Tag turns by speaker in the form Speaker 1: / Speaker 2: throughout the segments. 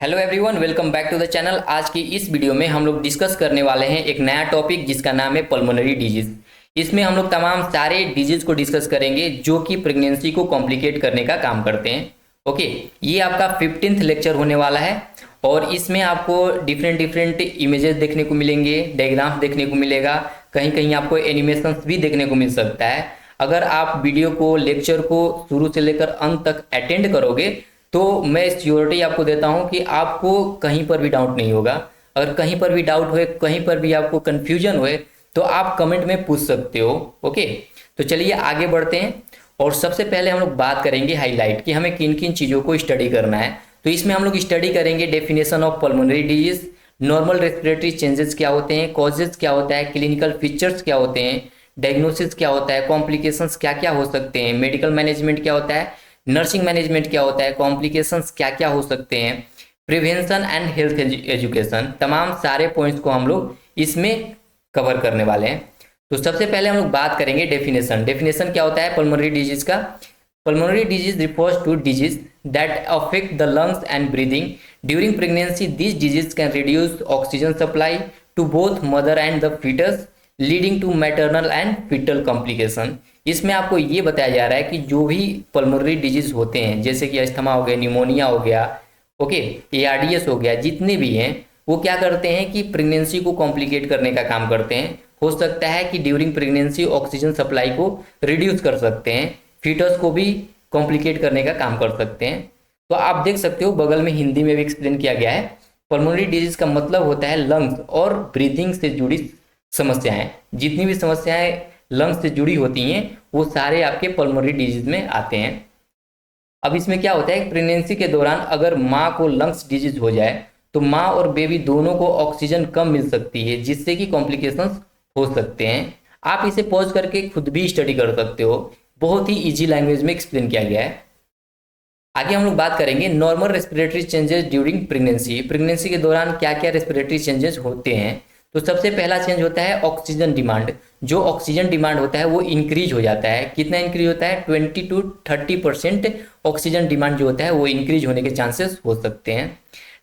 Speaker 1: Hello everyone, welcome back to the channel. आज की इस वीडियो में हम लोग डिस्कस करने वाले हैं एक नया टॉपिक जिसका नाम है पल्मोनरी डिजीज। इसमें हम लोग तमाम सारे डिजीज को डिस्कस करेंगे जो कि प्रेगनेंसी को कॉम्प्लिकेट करने का काम करते हैं। ओके, ये आपका 15th लेक्चर होने वाला है और इसमें आपको डिफरेंट डिफरेंट इमेजेस देखने को मिलेंगे, डायग्राम्स देखने को मिलेगा, कहीं कहीं आपको एनिमेशंस भी देखने को मिल सकता है। अगर आप वीडियो को, लेक्चर को शुरू से लेकर अंत तक अटेंड करोगे तो मैं श्योरिटी आपको देता हूं कि आपको कहीं पर भी डाउट नहीं होगा। अगर कहीं पर भी डाउट हुए, कहीं पर भी आपको कंफ्यूजन हुए तो आप कमेंट में पूछ सकते हो। ओके, तो चलिए आगे बढ़ते हैं और सबसे पहले हम लोग बात करेंगे हाईलाइट कि हमें किन किन चीज़ों को स्टडी करना है। तो इसमें हम लोग स्टडी करेंगे definition of pulmonary disease, normal respiratory changes क्या होते हैं, कॉजेज क्या होता है, क्लिनिकल फीचर्स क्या होते हैं, डायग्नोसिस क्या होता है, कॉम्प्लिकेशंस क्या क्या हो सकते हैं, मेडिकल मैनेजमेंट क्या होता है, नर्सिंग मैनेजमेंट क्या होता है, कॉम्प्लिकेशंस क्या क्या हो सकते हैं, प्रिवेंशन एंड हेल्थ एजुकेशन, तमाम सारे पॉइंट्स को हम लोग इसमें कवर करने वाले हैं। तो सबसे पहले हम लोग बात करेंगे डेफिनेशन। डेफिनेशन क्या होता है पल्मोनरी डिजीज का? Pulmonary disease refers to disease that affect the lungs and breathing during pregnancy. This disease can reduce oxygen supply to both mother and the foetus leading to maternal and foetal complication. इसमें आपको ये बताया जा रहा है कि जो भी पल्मोनरी डिजीज होते हैं जैसे कि अस्थमा हो गया, निमोनिया हो गया, ओके, एआरडीएस हो गया, जितने भी हैं वो क्या करते हैं कि प्रेगनेंसी को कॉम्प्लिकेट करने का काम करते हैं। हो सकता है कि ड्यूरिंग प्रेगनेंसी ऑक्सीजन सप्लाई को रिड्यूस कर सकते हैं, फीटस को भी कॉम्प्लिकेट करने का काम कर सकते हैं। तो आप देख सकते हो बगल में हिंदी में भी एक्सप्लेन किया गया है। पल्मोनरी डिजीज का मतलब होता है लंग्स और ब्रीदिंग से जुड़ी समस्याएं। जितनी भी समस्याएं लंग्स से जुड़ी होती हैं वो सारे आपके पल्मोनरी डिजीज में आते हैं। अब इसमें क्या होता है, प्रेगनेंसी के दौरान अगर माँ को लंग्स डिजीज हो जाए तो माँ और बेबी दोनों को ऑक्सीजन कम मिल सकती है जिससे कि कॉम्प्लिकेशंस हो सकते हैं। आप इसे पॉज करके खुद भी स्टडी कर सकते हो, बहुत ही इजी लैंग्वेज में एक्सप्लेन किया गया है। आगे हम लोग बात करेंगे normal respiratory changes during pregnancy. Pregnancy के दौरान क्या क्या रेस्पिरेटरी चेंजेस होते हैं? तो सबसे पहला चेंज होता है ऑक्सीजन डिमांड। जो ऑक्सीजन डिमांड होता है वो इंक्रीज हो जाता है। कितना इंक्रीज होता है? 20 to 30% ऑक्सीजन डिमांड जो होता है वो इंक्रीज होने के चांसेस हो सकते हैं।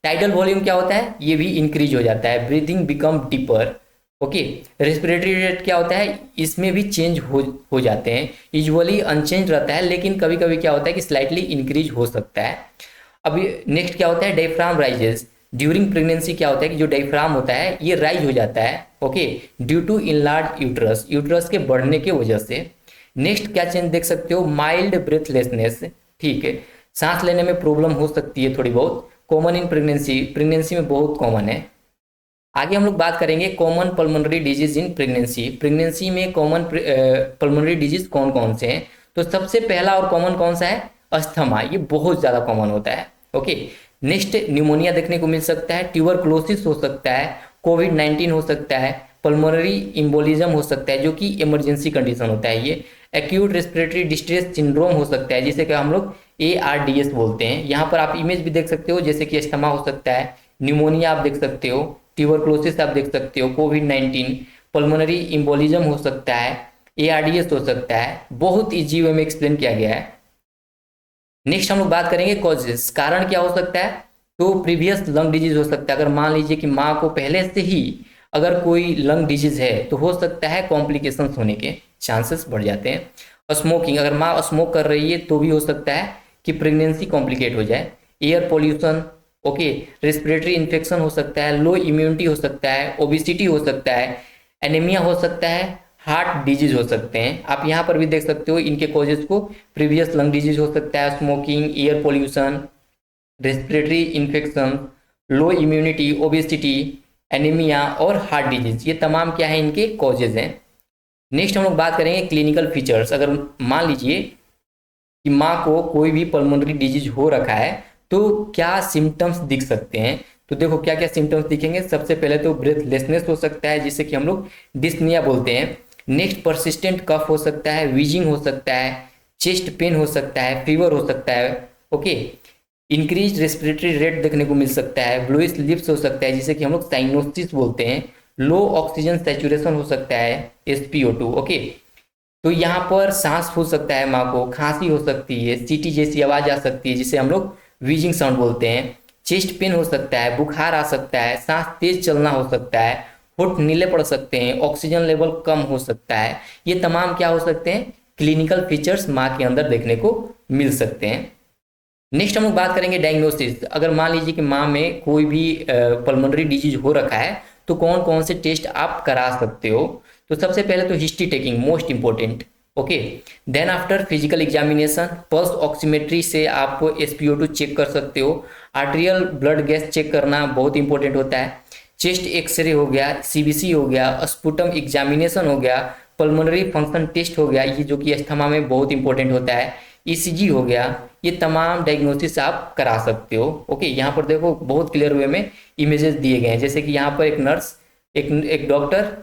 Speaker 1: टाइडल वॉल्यूम क्या होता है? ये भी इंक्रीज हो जाता है। Breathing become deeper. Okay, respiratory rate क्या होता है? इसमें भी चेंज हो जाते हैं। यूजुअली अनचेंज रहता है लेकिन कभी कभी क्या होता है कि स्लाइटली इंक्रीज हो सकता है। अभी नेक्स्ट क्या होता है? Diaphragm rises. ड्यूरिंग प्रेगनेंसी क्या होता है कि जो डायफ्राम होता है ये राइज हो जाता है, okay, due to enlarge uterus, uterus के बढ़ने की वजह से। नेक्स्ट क्या चेंज देख सकते हो? Mild breathlessness. ठीक है, सांस लेने में प्रॉब्लम हो सकती है थोड़ी बहुत, कॉमन इन प्रेगनेंसी, प्रेगनेंसी में बहुत कॉमन है। आगे हम लोग बात करेंगे common pulmonary disease in pregnancy. Pregnancy में कॉमन पल्मोनरी डिजीज कौन कौन से हैं? तो सबसे पहला और कॉमन कौन सा है? अस्थमा। ये बहुत ज़्यादा कॉमन होता है। ओके, नेक्स्ट न्यूमोनिया देखने को मिल सकता है, ट्यूबरक्लोसिस हो सकता है, कोविड-19 हो सकता है, पल्मोनरी इम्बोलिज्म हो सकता है जो कि इमरजेंसी कंडीशन होता है। ये एक्यूट रेस्पिरेटरी डिस्ट्रेस सिंड्रोम हो सकता है जिसे कि हम लोग ARDS बोलते हैं। यहाँ पर आप इमेज भी देख सकते हो, जैसे कि अस्थमा हो सकता है, न्यूमोनिया आप देख सकते हो, ट्यूबरक्लोसिस आप देख सकते हो, कोविड-19, पल्मोनरी इम्बोलिज्म हो सकता है, ARDS हो सकता है। बहुत ईजी वे में एक्सप्लेन किया गया है। नेक्स्ट हम लोग बात करेंगे कॉजेस, कारण क्या हो सकता है? तो प्रीवियस लंग डिजीज हो सकता है। अगर मान लीजिए कि माँ को पहले से ही अगर कोई लंग डिजीज है तो हो सकता है कॉम्प्लिकेशंस होने के चांसेस बढ़ जाते हैं। और स्मोकिंग, अगर माँ स्मोक कर रही है तो भी हो सकता है कि प्रेगनेंसी कॉम्प्लिकेट हो जाए। Air pollution, okay, respiratory infection हो सकता है, लो इम्यूनिटी हो सकता है, ओबिसिटी हो सकता है, एनीमिया हो सकता है, हार्ट डिजीज हो सकते हैं। आप यहाँ पर भी देख सकते हो इनके कॉजेज को, प्रीवियस लंग डिजीज हो सकता है, smoking, air pollution, respiratory infection, लो इम्यूनिटी, ओबेसिटी, एनीमिया और हार्ट डिजीज, ये तमाम क्या है इनके कॉजेज हैं। नेक्स्ट हम लोग बात करेंगे क्लिनिकल फीचर्स। अगर मान लीजिए कि माँ को कोई भी पल्मोनरी डिजीज हो रखा है तो क्या सिम्टम्स दिख सकते हैं? तो देखो क्या क्या सिम्टम्स दिखेंगे। सबसे पहले तो ब्रेथलेसनेस हो सकता है जिसे कि हम लोग डिस्निया बोलते हैं। नेक्स्ट परसिस्टेंट कफ हो सकता है, वीजिंग हो सकता है, चेस्ट पेन हो सकता है, फीवर हो सकता है, ओके, इंक्रीज रेस्पिरेटरी रेट देखने को मिल सकता है, ब्लूइश लिप्स हो सकता है जिसे कि हम लोग साइनोसिस बोलते हैं, लो ऑक्सीजन सैचुरेशन हो सकता है, SpO2, ओके। तो यहाँ पर सांस फूल सकता है माँ को, खांसी हो सकती है, सीटी जैसी आवाज आ सकती है जिसे हम लोग वीजिंग साउंड बोलते हैं, चेस्ट पेन हो सकता है, बुखार आ सकता है, सांस तेज चलना हो सकता है, होठ नीले पड़ सकते हैं, ऑक्सीजन लेवल कम हो सकता है। ये तमाम क्या हो सकते हैं, क्लिनिकल फीचर्स माँ के अंदर देखने को मिल सकते हैं। नेक्स्ट हम लोग बात करेंगे डायग्नोसिस। अगर मान लीजिए कि माँ में कोई भी पल्मोनरी डिजीज हो रखा है तो कौन कौन से टेस्ट आप करा सकते हो। तो सबसे पहले तो history taking most important, okay. Then after physical examination, pulse oximetry से आप SpO2 चेक कर सकते हो। आर्टेरियल ब्लड गैस चेक करना बहुत इंपॉर्टेंट होता है। चेस्ट एक्सरे हो गया, CBC हो गया, स्पुटम एग्जामिनेशन हो गया, पल्मोनरी फंक्शन टेस्ट हो गया, ये जो कि अस्थमा में बहुत इंपॉर्टेंट होता है, ECG हो गया। ये तमाम डायग्नोसिस आप करा सकते हो, ओके। यहाँ पर देखो बहुत क्लियर वे में इमेजेस दिए गए हैं, जैसे कि यहाँ पर एक नर्स, एक डॉक्टर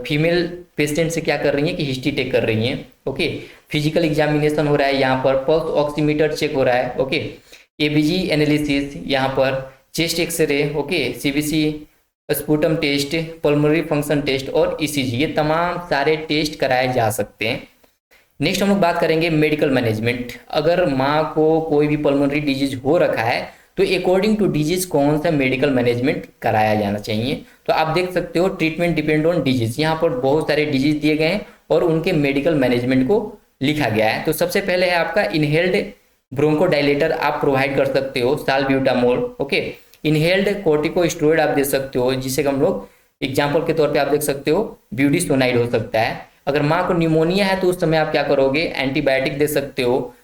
Speaker 1: फीमेल पेशेंट से क्या कर रही है कि हिस्ट्री टेक कर रही हैं, ओके। फिजिकल एग्जामिनेशन हो रहा है, यहाँ पर पल्स ऑक्सीमीटर चेक हो रहा है, ओके। ABG एनालिसिस, यहाँ पर chest x-ray, okay, CBC, sputum test, pulmonary function test और ECG, ये तमाम सारे टेस्ट कराए जा सकते हैं। नेक्स्ट हम लोग बात करेंगे मेडिकल मैनेजमेंट। अगर माँ को कोई भी पल्मोनरी डिजीज हो रखा है तो अकॉर्डिंग टू डिजीज कौन सा मेडिकल मैनेजमेंट कराया जाना चाहिए। तो आप देख सकते हो ट्रीटमेंट डिपेंड ऑन डिजीज, यहाँ पर बहुत सारे डिजीज दिए गए हैं और उनके मेडिकल मैनेजमेंट को लिखा गया है। तो सबसे पहले है आपका इनहेल्ड ब्रोंकोडाइलेटर आप प्रोवाइड कर सकते हो, साल्ब्यूटामोल, ओके। इनहेल्ड कोर्टिकोस्टेरॉइड आप दे सकते हो, जिसे हम लोग एग्जाम्पल के तौर पे आप देख सकते हो ब्यूडिसोनाइड हो सकता है। अगर माँ को निमोनिया है तो उस समय आप क्या करोगे, एंटीबायोटिक दे सकते हो,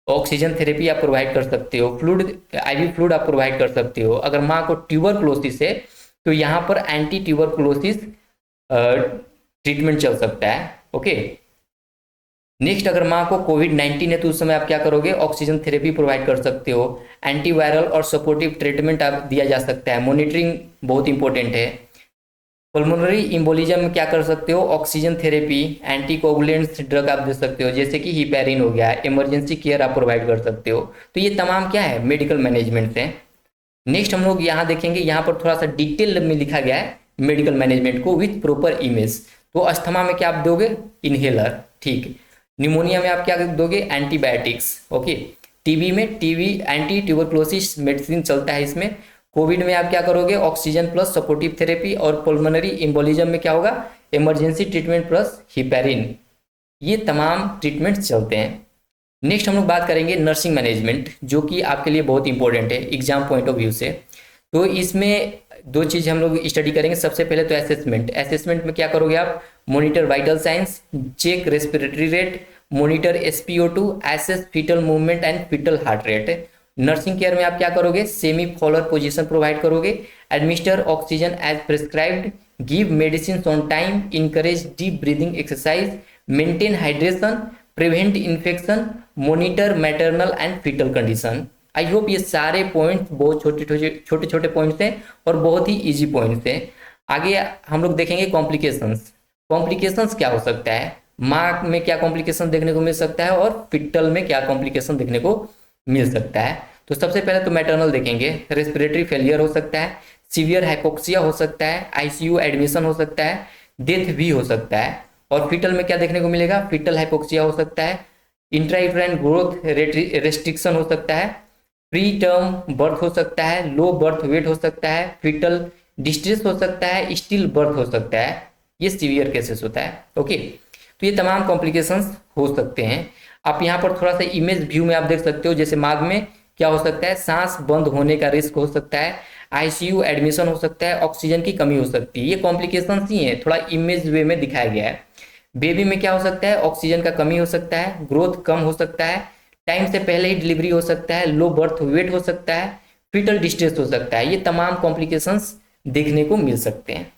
Speaker 1: ऑक्सीजन थेरेपी आप प्रोवाइड कर सकते हो, फ्लूइड IV फ्लूइड आप प्रोवाइड कर सकते हो। अगर माँ को ट्यूबरक्लोसिस है तो यहाँ पर एंटी ट्यूबरक्लोसिस ट्रीटमेंट चल सकता है, ओके। नेक्स्ट अगर माँ को COVID-19 है तो उस समय आप क्या करोगे, ऑक्सीजन थेरेपी प्रोवाइड कर सकते हो, एंटीवायरल और सपोर्टिव ट्रीटमेंट आप दिया जा सकता है। मॉनिटरिंग बहुत इंपॉर्टेंट है। पल्मोनरी इम्बोलिज्म में क्या कर सकते हो, ऑक्सीजन थेरेपी, एंटीकोगुलेंट्स ड्रग आप दे सकते हो, जैसे कि हिपैरिन हो गया, इमरजेंसी केयर आप प्रोवाइड कर सकते हो। तो ये तमाम क्या है, मेडिकल मैनेजमेंट है। नेक्स्ट हम लोग यहाँ देखेंगे, यहाँ पर थोड़ा सा डिटेल में लिखा गया है मेडिकल मैनेजमेंट को विथ प्रॉपर इमेज। तो अस्थमा में क्या आप दोगे, इनहेलर, ठीक। निमोनिया में आप क्या दोगे, एंटीबायोटिक्स, ओके। TB में एंटी ट्यूबरक्लोसिस मेडिसिन चलता है इसमें। कोविड में आप क्या करोगे, ऑक्सीजन प्लस सपोर्टिव थेरेपी, और पल्मोनरी इम्बोलिज्म में क्या होगा, इमरजेंसी ट्रीटमेंट प्लस हिपैरिन। ये तमाम ट्रीटमेंट चलते हैं। नेक्स्ट हम लोग बात करेंगे नर्सिंग मैनेजमेंट, जो कि आपके लिए बहुत इंपॉर्टेंट है एग्जाम पॉइंट ऑफ व्यू से। तो इसमें दो चीज़ हम लोग स्टडी करेंगे। सबसे पहले तो असेसमेंट में क्या करोगे आप, monitor vital signs, check respiratory rate, monitor SpO2, assess foetal movement and foetal heart rate. Nursing care में आप क्या करोगे, सेमी फॉलोअर पोजीशन प्रोवाइड करोगे, administer oxygen as prescribed, give medicine on time, encourage deep breathing exercise, maintain hydration, prevent infection, monitor maternal and foetal condition. I hope ये सारे points बहुत छोटे छोटे पॉइंट्स हैं और बहुत ही इजी पॉइंट्स हैं। आगे हम लोग देखेंगे कॉम्प्लिकेशंस क्या हो सकता है, माँ में क्या कॉम्प्लिकेशन देखने को मिल सकता है और फिटल में क्या कॉम्प्लिकेशन देखने को मिल सकता है। तो सबसे पहले तो मैटरनल देखेंगे, रेस्पिरेटरी फेलियर हो सकता है, सीवियर हाइपोक्सिया हो सकता है, ICU एडमिशन हो सकता है, डेथ भी हो सकता है। और फीटल में क्या देखने को मिलेगा, फीटल हाइपोक्सिया हो सकता है, इंट्रायूटेराइन ग्रोथ रेस्ट्रिक्शन हो सकता है, प्री टर्म बर्थ हो सकता है, लो बर्थ वेट हो सकता है, फीटल डिस्ट्रेस हो सकता है, स्टिल बर्थ हो सकता है। ये सीवियर केसेस होता है, ओके। तो ये तमाम कॉम्प्लिकेशंस हो सकते हैं। आप यहाँ पर थोड़ा सा इमेज व्यू में आप देख सकते हो, जैसे माघ में क्या हो सकता है, सांस बंद होने का रिस्क हो सकता है, ICU एडमिशन हो सकता है, ऑक्सीजन की कमी हो सकती है। ये कॉम्प्लिकेशंस ही हैं, थोड़ा इमेज वे में दिखाया गया है। बेबी में क्या हो सकता है, ऑक्सीजन का कमी हो सकता है, ग्रोथ कम हो सकता है, टाइम से पहले ही डिलीवरी हो सकता है, लो बर्थ वेट हो सकता है, फीटल डिस्ट्रेस हो सकता है। ये तमाम कॉम्प्लिकेशंस देखने को मिल सकते हैं।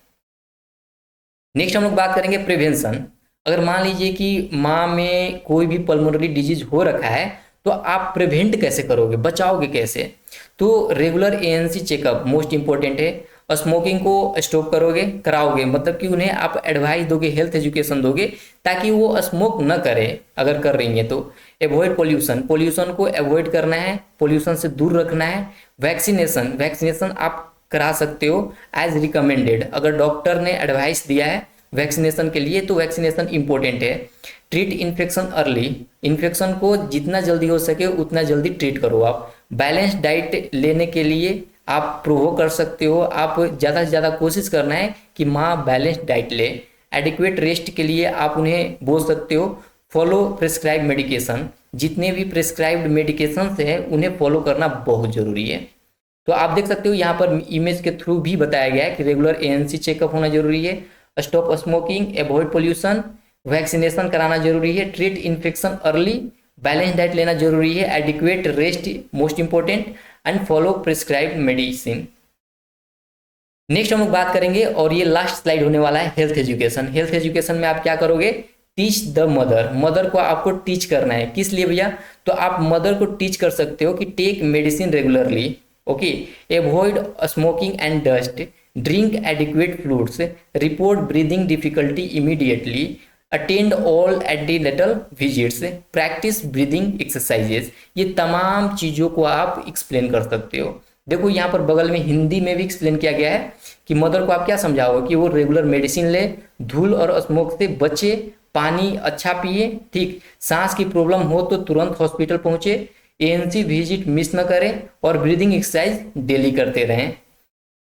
Speaker 1: नेक्स्ट हम लोग बात करेंगे प्रिवेंशन। अगर मान लीजिए कि माँ में कोई भी पल्मोनरी डिजीज हो रखा है तो आप प्रिवेंट कैसे करोगे, बचाओगे कैसे। तो regular ANC checkup most important है। स्मोकिंग को स्टॉप कराओगे, मतलब कि उन्हें आप एडवाइस दोगे, हेल्थ एजुकेशन दोगे ताकि वो स्मोक न करे अगर कर रही हैं तो। एवॉइड पोल्यूशन को एवॉइड करना है, पोल्यूशन से दूर रखना है। वैक्सीनेशन आप करा सकते हो एज रिकमेंडेड, अगर डॉक्टर ने एडवाइस दिया है वैक्सीनेशन के लिए तो वैक्सीनेशन इंपॉर्टेंट है। ट्रीट इन्फेक्शन अर्ली, इन्फेक्शन को जितना जल्दी हो सके उतना जल्दी ट्रीट करो आप। बैलेंस डाइट लेने के लिए आप प्रोवोक कर सकते हो। आप ज़्यादा से ज़्यादा कोशिश करना है कि माँ बैलेंस्ड डाइट ले। एडिक्वेट रेस्ट के लिए आप उन्हें बोल सकते हो फॉलो प्रिस्क्राइब मेडिकेशन। जितने भी प्रिस्क्राइब्ड मेडिकेशंस हैं उन्हें फॉलो करना बहुत ज़रूरी है। तो आप देख सकते हो यहाँ पर इमेज के थ्रू भी बताया गया है कि रेगुलर एएनसी चेकअप होना जरूरी है, stop smoking, avoid pollution, vaccination कराना जरूरी है, treat infection early, balance diet लेना जरूरी है, adequate rest most important and follow prescribed medicine. Next हम लोग बात करेंगे और ये लास्ट स्लाइड होने वाला है हेल्थ एजुकेशन। हेल्थ एजुकेशन में आप क्या करोगे, टीच द मदर। मदर को आपको टीच करना है। किस लिए भैया, तो आप मदर को टीच कर सकते हो कि take medicine regularly, okay, avoid smoking and dust, drink adequate fluids, report breathing difficulty immediately, attend all antenatal visits, practise breathing exercises. ये तमाम चीज़ों को आप एक्सप्लेन कर सकते हो। देखो यहाँ पर बगल में हिंदी में भी एक्सप्लेन किया गया है कि मदर को आप क्या समझाओगे कि वो रेगुलर मेडिसिन ले, धूल और स्मोक से बचे, पानी अच्छा पिए, ठीक, सांस की प्रॉब्लम हो तो तुरंत हॉस्पिटल पहुंचे, एएनसी विजिट मिस न करें और ब्रीदिंग एक्सरसाइज डेली करते रहें।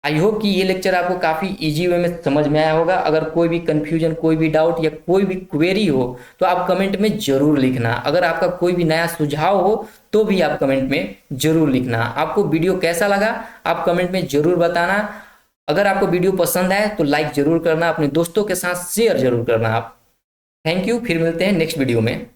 Speaker 1: आई होप कि ये लेक्चर आपको काफ़ी इजी वे में समझ में आया होगा। अगर कोई भी कन्फ्यूजन, कोई भी डाउट या कोई भी क्वेरी हो तो आप कमेंट में जरूर लिखना। अगर आपका कोई भी नया सुझाव हो तो भी आप कमेंट में जरूर लिखना। आपको वीडियो कैसा लगा आप कमेंट में जरूर बताना। अगर आपको वीडियो पसंद आए तो लाइक जरूर करना, अपने दोस्तों के साथ शेयर जरूर करना आप। थैंक यू, फिर मिलते हैं नेक्स्ट वीडियो में।